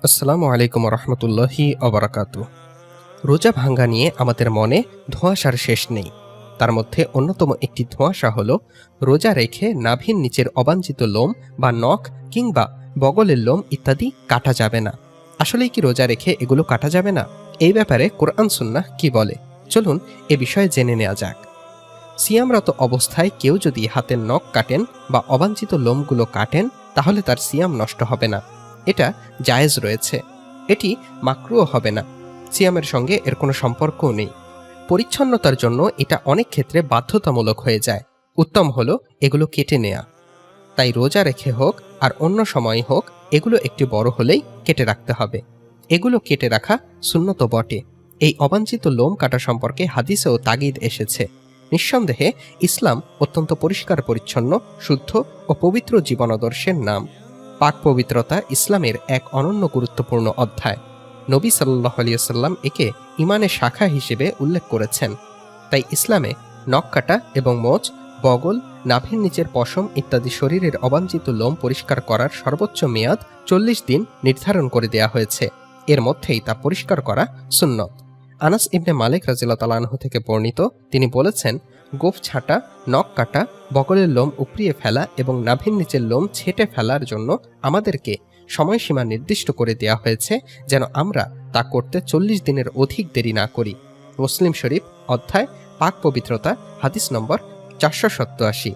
আসসালামু আলাইকুম রহমতুল্লাহি অবরাকাতু। রোজা ভাঙ্গা নিয়ে আমাদের মনে ধোঁয়াশার শেষ নেই। তার মধ্যে অন্যতম একটি ধোঁয়াশা হল রোজা রেখে নাভির নিচের অবাঞ্ছিত লোম বা নখ কিংবা বগলের লোম ইত্যাদি কাটা যাবে না। আসলেই কি রোজা রেখে এগুলো কাটা যাবে না? এই ব্যাপারে কোরআন সুন্নাহ কি বলে, চলুন এ বিষয়ে জেনে নেওয়া যাক। সিয়ামরত অবস্থায় কেউ যদি হাতের নখ কাটেন বা অবাঞ্ছিত লোমগুলো কাটেন, তাহলে তার সিয়াম নষ্ট হবে না। এটা জায়েজ রয়েছে। এটি মাকরুও হবে না। সিয়ামের সঙ্গে এর কোনো সম্পর্কও নেই। পরিচ্ছন্নতার জন্য এটা অনেক ক্ষেত্রে বাধ্যতামূলক হয়ে যায়। উত্তম হলো এগুলো কেটে নেয়া। তাই রোজা রেখে হোক আর অন্য সময় হোক, এগুলো একটু বড় হলেই কেটে রাখতে হবে। এগুলো কেটে রাখা সুন্নত বটে। এই অবাঞ্ছিত লোম কাটা সম্পর্কে হাদিসেও তাগিদ এসেছে। নিঃসন্দেহে ইসলাম অত্যন্ত পরিষ্কার পরিচ্ছন্ন, শুদ্ধ ও পবিত্র জীবনাদর্শের নাম। পাক পবিত্রতা ইসলামের এক অনন্য গুরুত্বপূর্ণ অধ্যায়। নবী সাল্লাল্লাহু আলাইহি ওয়াসাল্লাম একে ঈমানের শাখা হিসেবে উল্লেখ করেছেন। তাই ইসলামে নখ কাটা এবং মোচ, বগল, নাভির নিচের পশম ইত্যাদি শরীরের অবাঞ্ছিত লোম পরিষ্কার করার সর্বোচ্চ মেয়াদ 40 দিন নির্ধারণ করে দেয়া হয়েছে। এর মধ্যেই তা পরিষ্কার করা সুন্নত। আনাস ইবনে মালিক রাদিয়াল্লাহু তাআলা আনহু থেকে বর্ণিত, তিনি বলেছেন, গোঁফ ছাঁটা, নখ কাটা, বগলের লোম উপড়িয়ে ফেলা এবং নাভির নিচের লোম ছেঁটে ফেলার জন্য আমাদেরকে সময়সীমা নির্দিষ্ট করে দেয়া হয়েছে, যেন আমরা তা করতে 40 দিনের অধিক দেরি না করি। মুসলিম শরীফ অধ্যায় পাক পবিত্রতা, হাদিস নম্বর 487।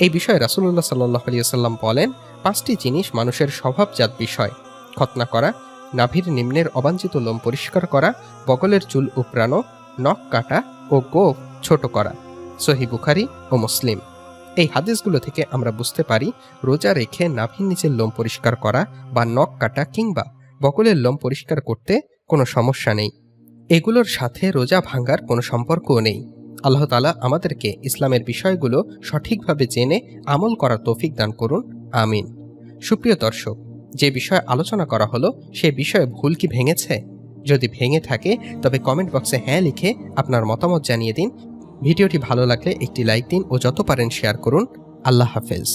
এই বিষয়ে রাসূলুল্লাহ সাল্লাল্লাহু আলাইহি ওয়াসাল্লাম বলেন, 5টি জিনিস মানুষের স্বভাবজাত বিষয়: খতনা করা, নাভির নিম্নের অবাঞ্ছিত লোম পরিষ্কার করা, বগলের চুল উপড়ানো, নখ কাটা ও গোঁফ ছোট করা। সহিহ বুখারী ও মুসলিম। এই হাদিসগুলো থেকে আমরা বুঝতে পারি, রোজা রেখে নাভির নিচের লোম পরিষ্কার করা বা নখ কাটা কিংবা বগলের লোম পরিষ্কার করতে কোনো সমস্যা নেই। এগুলোর সাথে রোজা ভাঙ্গার কোনো সম্পর্কও নেই। আল্লাহ তাআলা আমাদেরকে ইসলামের বিষয়গুলো সঠিকভাবে জেনে আমল করার তৌফিক দান করুন, আমিন। সুপ্রিয় দর্শক, যে বিষয়ে আলোচনা করা হলো সে বিষয়ে ভুল কি ভেঙেছে? যদি ভেঙে থাকে তবে কমেন্ট বক্সে হ্যাঁ লিখে আপনার মতামত জানিয়ে দিন। ভিডিওটি ভালো লাগলে একটি লাইক দিন ও যত পারেন শেয়ার করুন। আল্লাহ হাফেজ।